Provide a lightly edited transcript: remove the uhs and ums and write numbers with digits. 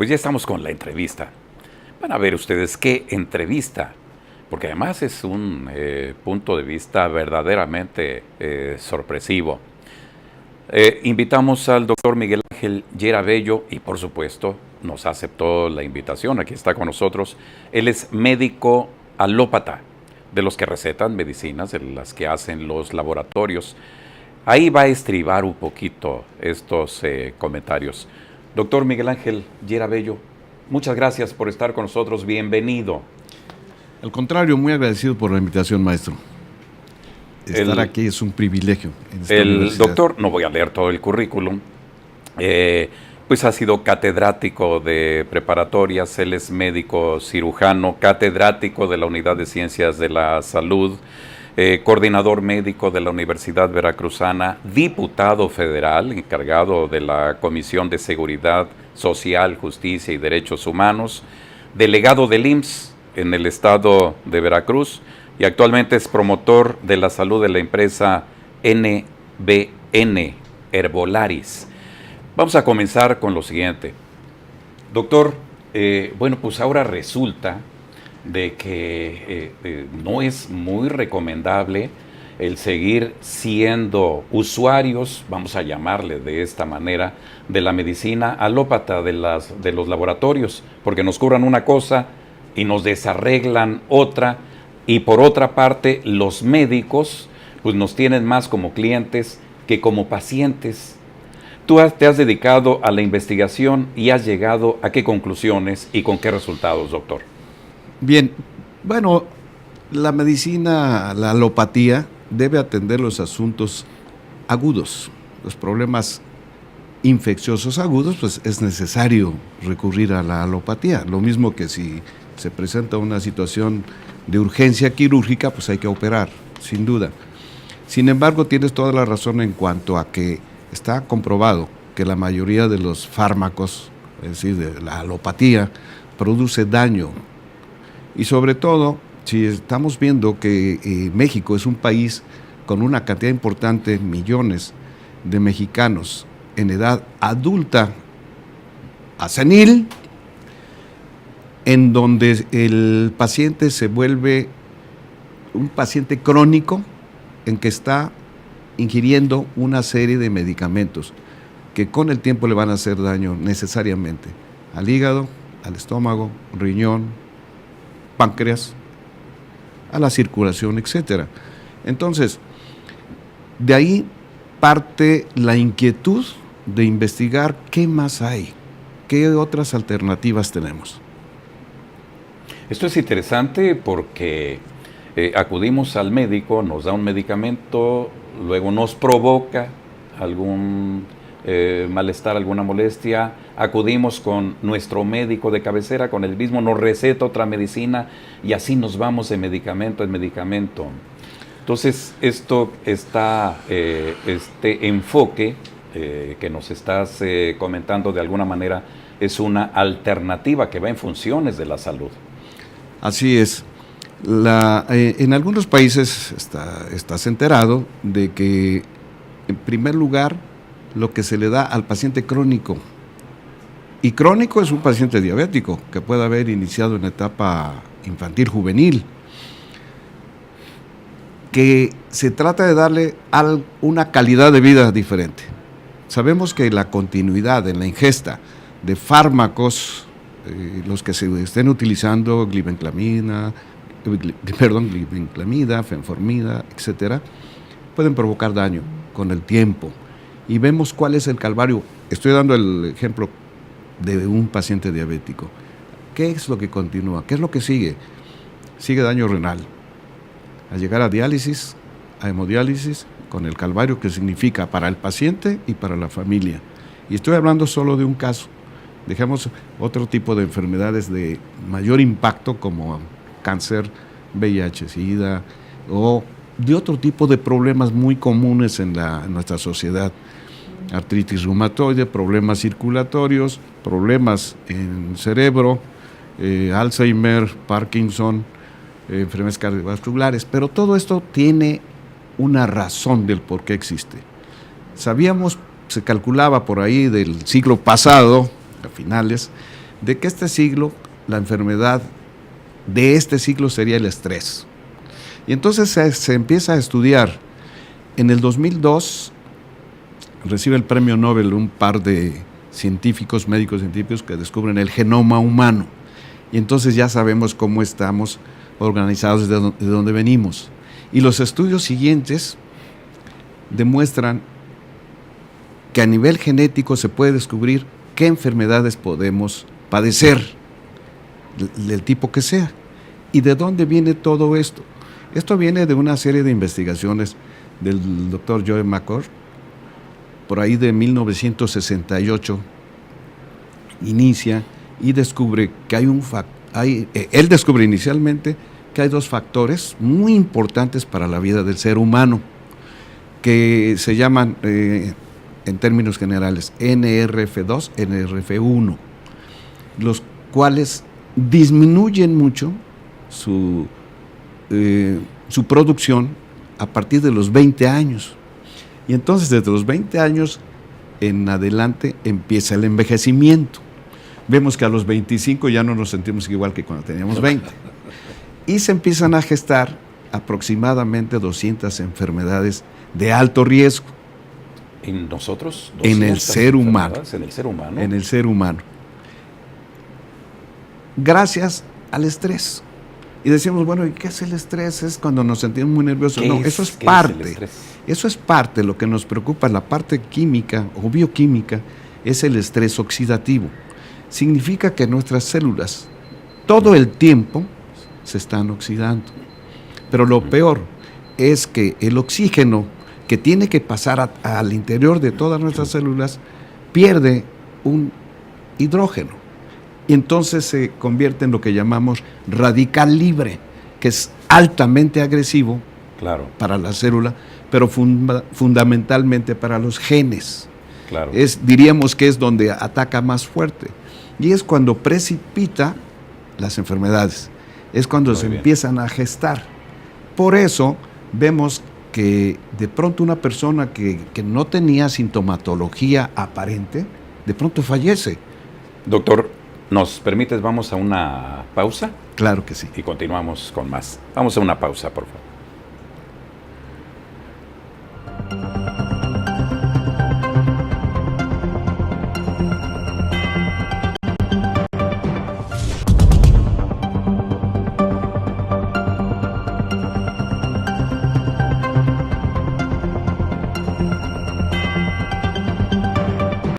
Pues ya estamos con la entrevista. Van a ver ustedes qué entrevista, porque además es un punto de vista verdaderamente sorpresivo. Invitamos al doctor Miguel Ángel Llera Bello y por supuesto nos aceptó la invitación, aquí está con nosotros. Él es médico alópata, de los que recetan medicinas, de las que hacen los laboratorios. Ahí va a estribar un poquito estos comentarios. Doctor Miguel Ángel Llera Bello, muchas gracias por estar con nosotros, bienvenido. Al contrario, muy agradecido por la invitación, maestro. Estar aquí es un privilegio. El doctor, no voy a leer todo el currículum, pues ha sido catedrático de preparatorias, él es médico cirujano, catedrático de la Unidad de Ciencias de la Salud, coordinador médico de la Universidad Veracruzana, diputado federal, encargado de la Comisión de Seguridad Social, Justicia y Derechos Humanos, delegado del IMSS en el estado de Veracruz y actualmente es promotor de la salud de la empresa NBN Herbolaris. Vamos a comenzar con lo siguiente. Doctor, bueno, pues ahora resulta de que no es muy recomendable el seguir siendo usuarios, vamos a llamarle de esta manera, de la medicina alópata de los laboratorios, porque nos cubran una cosa y nos desarreglan otra, y por otra parte los médicos pues nos tienen más como clientes que como pacientes. Tú te has dedicado a la investigación y has llegado a qué conclusiones y con qué resultados, doctor. Bien, bueno, la medicina, la alopatía, debe atender los asuntos agudos, los problemas infecciosos agudos, pues es necesario recurrir a la alopatía. Lo mismo que si se presenta una situación de urgencia quirúrgica, pues hay que operar, sin duda. Sin embargo, tienes toda la razón en cuanto a que está comprobado que la mayoría de los fármacos, es decir, de la alopatía, produce daño. Y sobre todo, si estamos viendo que México es un país con una cantidad importante, millones de mexicanos en edad adulta a senil, en donde el paciente se vuelve un paciente crónico en que está ingiriendo una serie de medicamentos que con el tiempo le van a hacer daño necesariamente al hígado, al estómago, riñón, páncreas, a la circulación, etcétera. Entonces, de ahí parte la inquietud de investigar qué más hay, qué otras alternativas tenemos. Esto es interesante porque acudimos al médico, nos da un medicamento, luego nos provoca algún malestar, alguna molestia, acudimos con nuestro médico de cabecera, con el mismo, nos receta otra medicina y así nos vamos de medicamento en medicamento. Entonces, este enfoque que nos estás comentando de alguna manera es una alternativa que va en funciones de la salud. Así es. En algunos países estás enterado de que, en primer lugar, lo que se le da al paciente crónico, y crónico es un paciente diabético que puede haber iniciado en etapa infantil, juvenil, que se trata de darle una calidad de vida diferente. Sabemos que la continuidad en la ingesta de fármacos, los que se estén utilizando, glibenclamida, fenformida, etcétera, pueden provocar daño con el tiempo. Y vemos cuál es el calvario. Estoy dando el ejemplo de un paciente diabético. ¿Qué es lo que continúa? ¿Qué es lo que sigue? Sigue daño renal. Al llegar a diálisis, a hemodiálisis, con el calvario que significa para el paciente y para la familia. Y estoy hablando solo de un caso. Dejemos otro tipo de enfermedades de mayor impacto como cáncer, VIH, SIDA o de otro tipo de problemas muy comunes en nuestra sociedad. Artritis reumatoide, problemas circulatorios, problemas en cerebro, Alzheimer, Parkinson, enfermedades cardiovasculares. Pero todo esto tiene una razón del por qué existe. Sabíamos, se calculaba por ahí del siglo pasado, a finales, de que este siglo, la enfermedad de este siglo sería el estrés. Y entonces se empieza a estudiar. En el 2002 recibe el premio Nobel un par de científicos, médicos científicos, que descubren el genoma humano. Y entonces ya sabemos cómo estamos organizados, de dónde venimos. Y los estudios siguientes demuestran que a nivel genético se puede descubrir qué enfermedades podemos padecer, del tipo que sea. ¿Y de dónde viene todo esto? Esto viene de una serie de investigaciones del doctor Joe McCord, por ahí de 1968, inicia y descubre que él descubre inicialmente que hay dos factores muy importantes para la vida del ser humano, que se llaman, en términos generales, NRF2, NRF1, los cuales disminuyen mucho su producción a partir de los 20 años. Y entonces desde los 20 años en adelante empieza el envejecimiento. Vemos que a los 25 ya no nos sentimos igual que cuando teníamos 20. Y se empiezan a gestar aproximadamente 200 enfermedades de alto riesgo. ¿En nosotros? En el ser humano. ¿En el ser humano? En el ser humano. Gracias al estrés. Y decimos, bueno, ¿y qué es el estrés? Es cuando nos sentimos muy nerviosos. No, eso es parte. Eso es parte. Lo que nos preocupa, la parte química o bioquímica, es el estrés oxidativo. Significa que nuestras células todo el tiempo se están oxidando. Pero lo peor es que el oxígeno que tiene que pasar al interior de todas nuestras células pierde un hidrógeno. Y entonces se convierte en lo que llamamos radical libre, que es altamente agresivo, claro, para la célula, pero fundamentalmente para los genes. Claro. Diríamos que es donde ataca más fuerte. Y es cuando precipita las enfermedades. Es cuando se empiezan a gestar. Por eso vemos que de pronto una persona que no tenía sintomatología aparente, de pronto fallece. Doctor, ¿nos permites, vamos a una pausa? Claro que sí. Y continuamos con más. Vamos a una pausa, por favor.